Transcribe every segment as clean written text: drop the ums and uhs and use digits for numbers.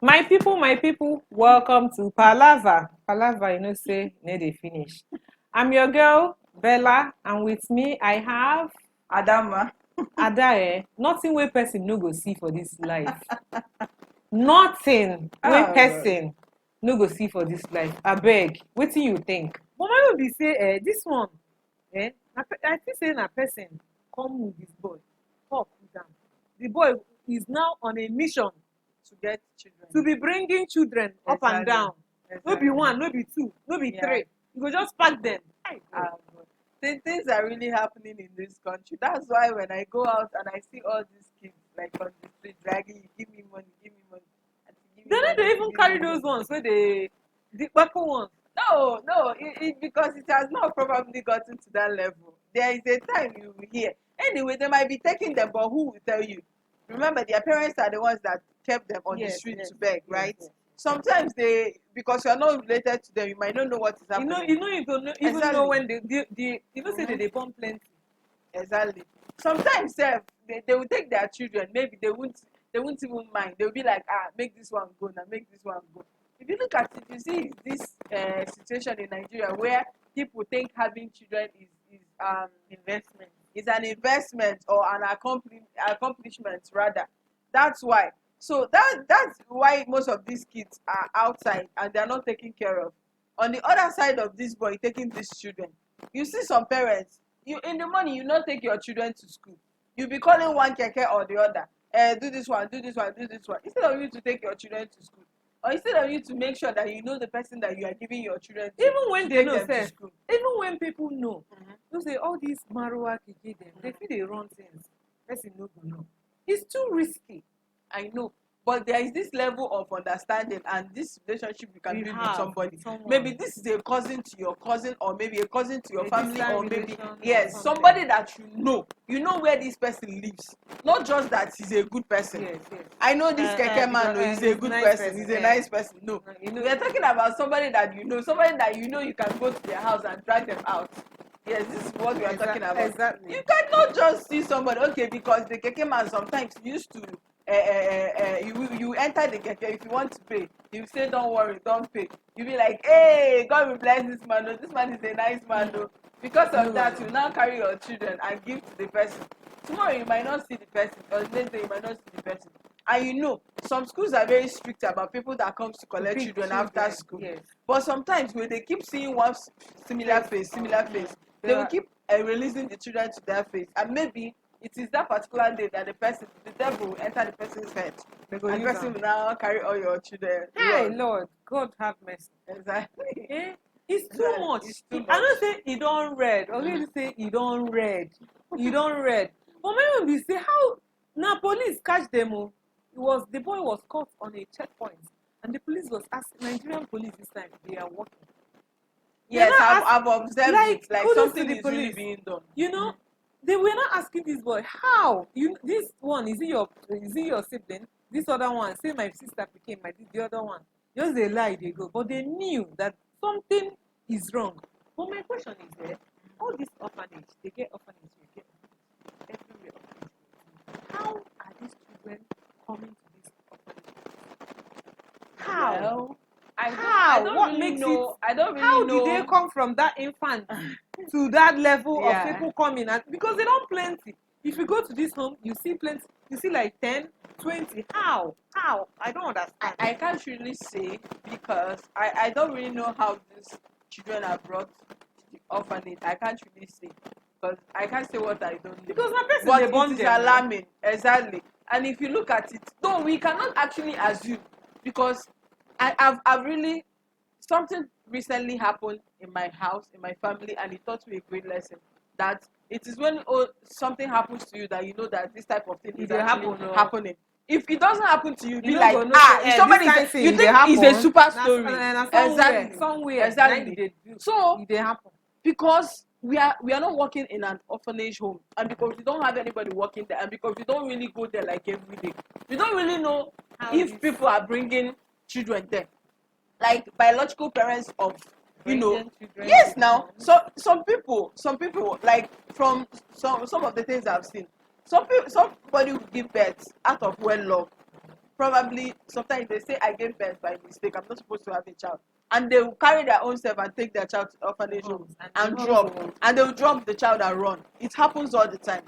My people, welcome to Palava. Palava, say, no they finish. I'm your girl, Bella, and with me I have Adama. Ada. Nothing wey person no go see for this life. Nothing wey Oh. person no go see for this life. Abeg, wetin you think? But my will be say, this one, I think say na person come with this boy, talk with am. The boy is now on a mission To get children. to be bringing children up and Exactly. down. No be one, no be two, no be three. You go just pack them. Things are really happening in this country. That's why when I go out and I see all these kids like on the street dragging, you give me money, give me money. They no dey even carry those ones wey dey the purple ones. No, because it has not probably gotten to that level. There is a time you will hear. Anyway, they might be taking them, but who will tell you? Remember, their parents are the ones that kept them on the street to beg, right? Yes. Sometimes because you are not related to them, you might not know what is happening. You don't even know when they say that they born plenty. Exactly. Sometimes they will take their children. Maybe they won't even mind. They'll be like, make this one go now, make this one go. If you look at it, you see this situation in Nigeria where people think having children is investment. Is an investment or an accomplishment rather. That's why. So that's why most of these kids are outside and they're not taken care of. On the other side of this boy taking these children, you see some parents, you in the morning you not take your children to school. You be calling one keke or the other. Do this one, do this one, do this one. Instead of you to take your children to school. Or instead of you to make sure that you know the person that you are giving your children to. Even when they know, to school. even when people know, you say all these marua keke them, they feel they run things. Person no go know. It's too risky. I know. But there is this level of understanding and this relationship you can build with somebody. Maybe this is a cousin to your cousin, or maybe a cousin to your family, or maybe somebody that you know where this person lives. Not just that he's a good person. Yes. I know this keke man, he's a good person, he's a nice person. No, we are talking about somebody that you know you can go to their house and drag them out. Yes, this is what we are talking about. Exactly. You cannot just see somebody, okay, because the keke man sometimes used to you enter the keke. If you want to pay, you say don't worry, don't pay. You be like, hey, God will bless this man. No, this man is a nice man. No. Because of that, you now carry your children and give to the person. Tomorrow you might not see the person, or next day you might not see the person. And some schools are very strict about people that comes to collect children after school. Yes. But sometimes when they keep seeing one similar face, they will keep releasing the children to their face, and maybe it is that particular day that the devil will enter the person's head. And the person will now carry all your children. Hey, Lord, God have mercy. Exactly. It's too much. I don't say you don't read. Okay, say you don't read. You don't read. But maybe we say how now police catch them. The boy was caught on a checkpoint, and the police was asking Nigerian police this time they are working. Yes, I've observed it. Like something is really being done. They were not asking this boy how this one is it your sibling? This other one, say my sister became the other one. Just they lie, they go. But they knew that something is wrong. But my question is all this orphanage, they get orphanage, everywhere. How are these children coming to this orphanage? How? Well, I don't really know. How did they come from that infant to that level of people coming? And because they don't plenty. If you go to this home, you see plenty. You see like 10, 20. How? I don't understand. I can't really say because I don't really know how these children are brought to the orphanage. I can't really say because I can't say what I don't know. Because my person but it is alarming. Exactly. And if you look at it, no, we cannot actually assume because I've really something recently happened in my house, in my family, and it taught me a great lesson that it is when something happens to you that you know that this type of thing is actually happening. If it doesn't happen to you, be like, if somebody you think it's a super story. Exactly. So they happen because we are not working in an orphanage home, and because we don't have anybody working there, and because we don't really go there like every day, we don't really know if people are bringing children there, like biological parents of yes. Now, so some people, like from some of the things I've seen, somebody will give birth out of wedlock, probably sometimes they say I gave birth by mistake, I'm not supposed to have a child, and they will carry their own self and take their child to orphanage home and drop, and they will drop the child and run. It happens all the time.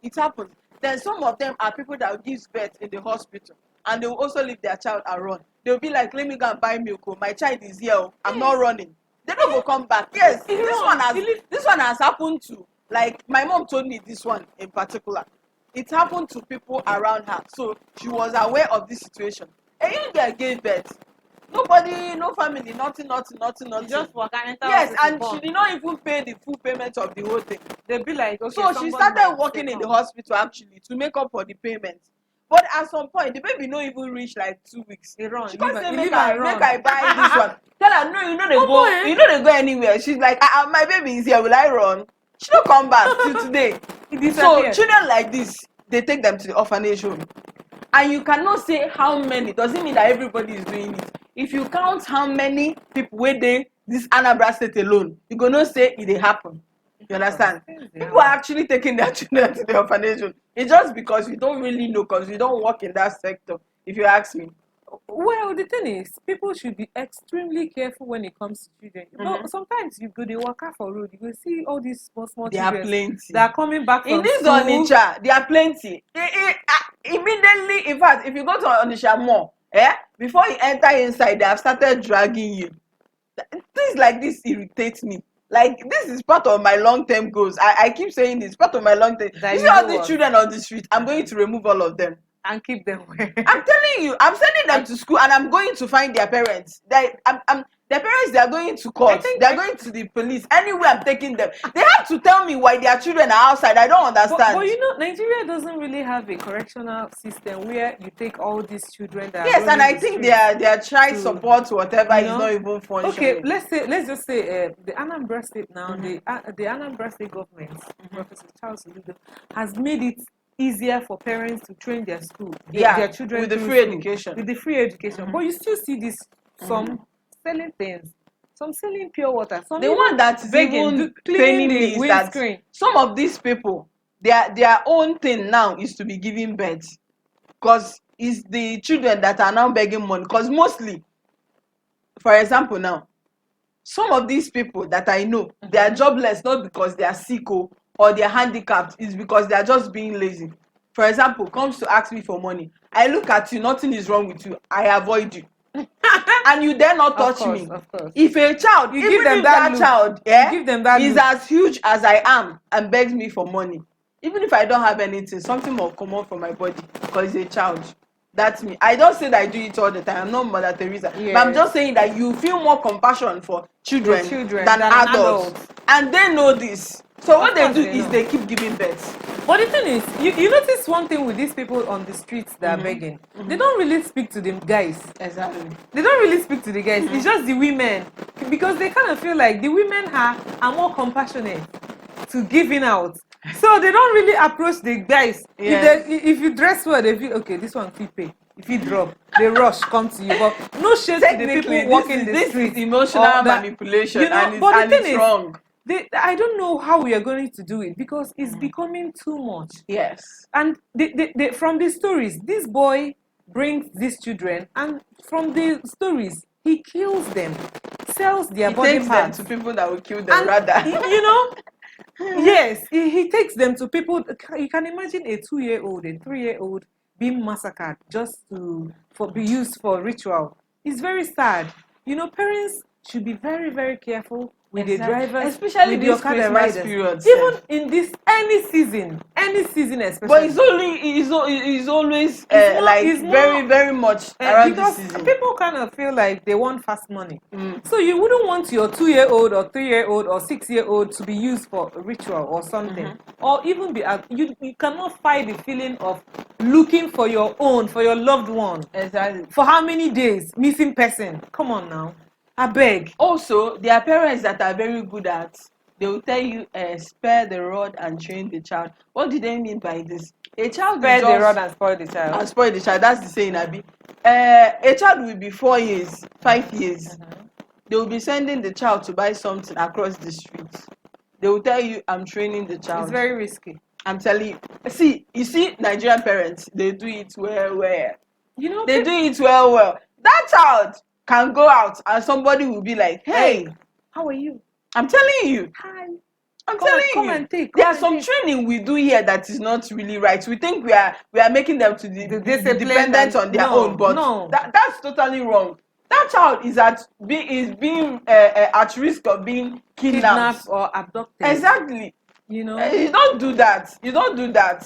It happens. Then some of them are people that will give birth in the hospital, and they will also leave their child and run. They will be like, let me go and buy milk. Oh, my child is here. Oh, I'm not running. They don't go come back. Yes, this one has happened to, like, my mom told me this one in particular. It happened to people around her, so she was aware of this situation. A young girl gave birth. Nobody, no family, nothing. You just walk and enter. Yes, and she did not even pay the full payment of the whole thing. They'll be like, okay. So she started working in the hospital actually to make up for the payment. But at some point, the baby no even reach like 2 weeks. They run. She can't say make I buy this one. Tell her no, you know they go. You know they go anywhere. She's like, my baby is here. Will I run? She don't come back till today. So children like this, they take them to the orphanage home, and you cannot say how many. Doesn't mean that everybody is doing it. If you count how many people where they this Anambra State alone, you gonna say it dey happen. You understand? People are actually taking their children to the orphanage home. It's just because we don't really know, because we don't work in that sector, if you ask me. Well, the thing is, people should be extremely careful when it comes to children. But sometimes you go, they walk out for road, you go see all these small children. There are plenty. They are coming back from in this school. Onitsha, there are plenty. Immediately, in fact, if you go to Onitsha Mall, before you enter inside, they have started dragging you. Things like this irritate me. Like, this is part of my long-term goals. I keep saying this, part of my long-term. You see all these children on the street, I'm going to remove all of them. And keep them where? I'm telling you, I'm sending them to school, and I'm going to find their parents. Their parents, they are going to court. They are going to the police. Anywhere I'm taking them. They have to tell me why their children are outside. I don't understand. But you know, Nigeria doesn't really have a correctional system where you take all these children that yes, and I think their child support, whatever, is not even functioning. Okay, let's just say the Anambra State now, the Anambra State government, Professor Charles Oludo, has made it easier for parents to train their children with the free education. With the free education. But you still see this some selling things, some selling pure water. Some the one that's even training me is that some of these people, their own thing now is to be giving birth, because it's the children that are now begging money. Because mostly, for example, now some of these people that I know, they are jobless not because they are sick or they are handicapped, is because they are just being lazy. For example, comes to ask me for money, I look at you, nothing is wrong with you, I avoid you. And you dare not touch me. Of course. If a child, you even give them if that child give them that is as huge as I am and begs me for money, even if I don't have anything, something will come out from my body because it's a child. That's me. I don't say that I do it all the time. I'm not Mother Teresa. Yes. But I'm just saying that you feel more compassion for children than adults. And they know this. So what they do is they keep giving birth. But the thing is, you notice one thing with these people on the streets that are begging. They don't really speak to the guys. Exactly. They don't really speak to the guys. It's just the women. Because they kind of feel like the women are more compassionate to giving out. So they don't really approach the guys. Yes. If you dress well, they feel, okay, this one feel pay. If you drop, they rush, come to you. But no shade to the people walking the street. This is emotional manipulation, and it's wrong. I don't know how we are going to do it, because it's becoming too much. Yes. And from the stories, this boy brings these children, and from the stories, he kills them, sells their body parts. He takes them to people that will kill them, rather. You know? Yes, he takes them to people. You can imagine a 2-year-old, a 3-year-old being massacred just be used for ritual. It's very sad. You know, parents should be very, very careful with the drivers, especially with this Christmas period. Even in this any season especially. But it's always very, very much around this season. Because people kind of feel like they want fast money. So you wouldn't want your 2-year-old or 3-year-old or 6-year-old to be used for a ritual or something, or even be you cannot fight the feeling of looking for your loved one. Exactly. For how many days? Missing person. Come on now. I beg. Also, there are parents that are very good at, they will tell you, spare the rod and train the child. What do they mean by this? A child spare the rod and spoil the child. And spoil the child. That's the saying, Abi. A child will be 4 years, 5 years. They will be sending the child to buy something across the street. They will tell you, I'm training the child. It's very risky. I'm telling you. You see Nigerian parents, they do it where. You know, They do it well. That child can go out and somebody will be like, hey, how are you? I'm telling you. Hi. I'm Come telling come you. and take. There come are and some take. training we do here that is not really right. We think we are making them to be Disciplined dependent and- on their no, own, but no. that's totally wrong. That child is being at risk of being Kidnapped kidnapped. or abducted. Exactly. You know, You don't do that. You don't do that.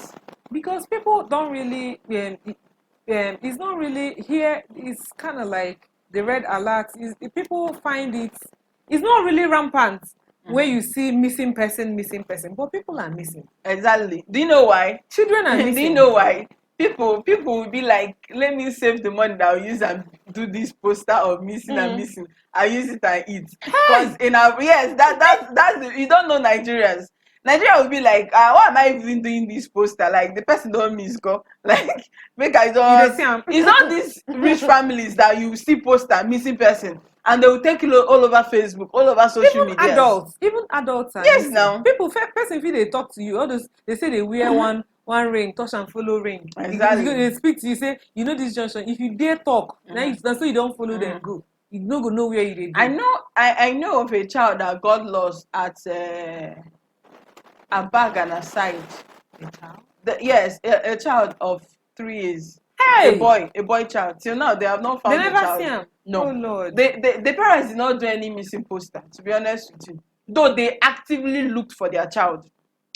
because people don't really it's not really here. It's kind of like the red alert is people find it's not really rampant where you see missing person, but people are missing. Exactly. Do you know why? Children are Do you missing. know why? People will be like, let me save the money that I'll use and do this poster of missing and missing. I use it and eat. Because in our that's you don't know Nigerians. Nigeria will be like, why am I even doing this poster? Like the person don't miss go. Like make I You dey just see am. it's not these rich families that you see poster missing person and they will take it all over Facebook, all over social media. Even adults are Yes missing. now. People person fit dey talk to you, all those they say they wear one ring, touch and follow ring. Exactly. You go dey speak to you, say you know this junction, if you dare talk, na so you don follow them go, you no go know where you dey go. I know of a child that got lost at a bag and a side. A child? Yes, a child of 3 years. Hey! A boy child. Till now, they have not found They the never child. see him. No. Oh Lord. The parents did not do any missing poster, to be honest with you. Though they actively looked for their child.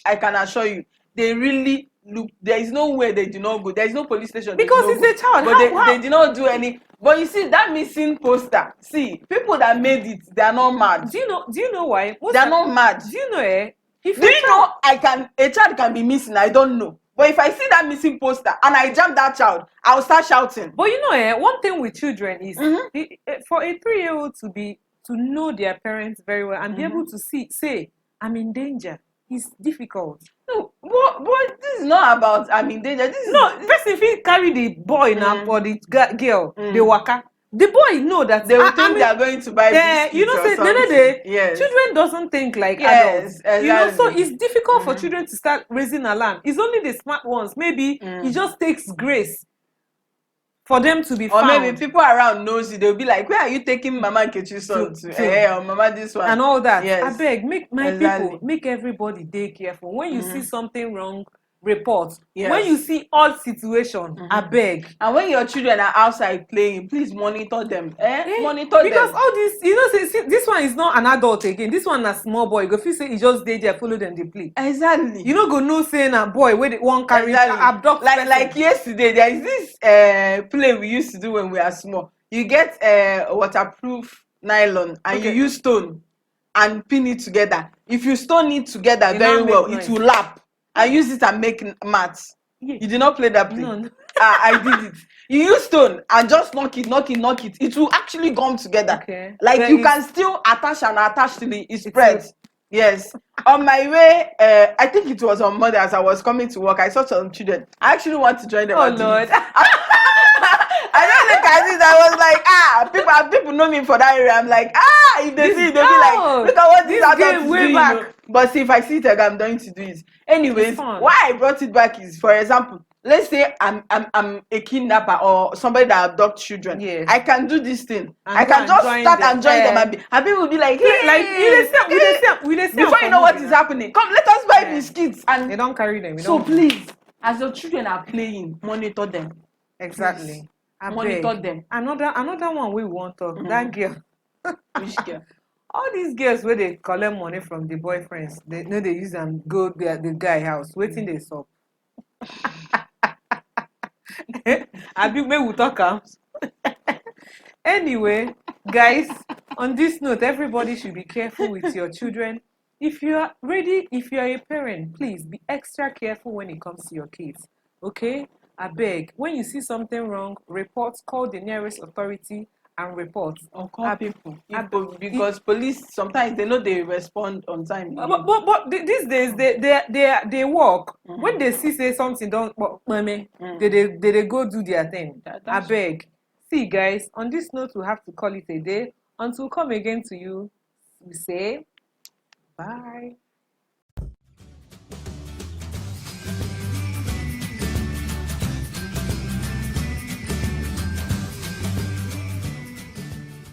I can assure you. They really looked. There is nowhere they do not go. There is no police station. Because it's a child. But they did not do any. But you see, that missing poster, see, people that made it, they are not mad. Do you know why? They are not mad. Do you know Do you know a child can be missing? I don't know. But if I see that missing poster and I jam that child, I'll start shouting. But you know, one thing with children is for a 3-year-old to know their parents very well and be able to say, I'm in danger, is difficult. No, but this is not about I'm in danger. Person fit carry the boy now for the girl, the waka. The boy know that they will think they are going to buy biscuits you know, or say something. Yes. children doesn't think like Yes, adults. exactly. You know, so it's difficult for children to start raising alarm. It's only the smart ones. Maybe it just takes grace for them to be found. Or maybe people around knows you. They'll be like, where are you taking Mama Nkechi's son to? Or Mama this one. And all that. Yes. I beg, people, make everybody dey careful. When you see something wrong, report. Yes. When you see odd situation, I beg. And when your children are outside playing, please monitor them. Monitor because them. all this, you know, see, this one is not an adult again. This one a small boy. Go feel say he just dey there, follow them, they play. Exactly. You know, go no saying a boy where they one carry abduct like yesterday. There is this play we used to do when we are small. You get waterproof nylon and you use stone and pin it together. If you stone it together very well, it will lap. I use it and make mats. Yeah. You did not play that play? No. I did it. You use stone and just knock it. It will actually gum together. Okay. Like you can still attach till it spreads. Yes. On my way, I think it was on Monday as I was coming to work, I saw some children. I actually want to join them. Oh Lord. I don't look at this. I was like, people know me for that area. I'm like, if they see it, they'll be like, look at what this adult is doing. You know? But see, if I see it again, I'm going to do it. Anyways, why I brought it back is, for example, let's say I'm a kidnapper or somebody that abducts children. Yes. I can do this thing. I can just start and join them and people will be like, hey, like we before you know what is happening, come let us buy biscuits. And they don't carry them. So please, as your children are playing, monitor them. Exactly. Monitor them. Another one we want to that girl. Which girl? All these girls where they collect money from the boyfriends, they know they use them go the guy house, waiting they sup. I think maybe we'll talk. Anyway, guys, on this note, everybody should be careful with your children. If you are a parent, please be extra careful when it comes to your kids. Okay? I beg, when you see something wrong, call the nearest authority and report. Or call people. Because police sometimes they know they respond on time. But these days they work. When they say something don't they go do their thing. I beg. See guys, on this note we have to call it a day. Until we come again to you, we say bye.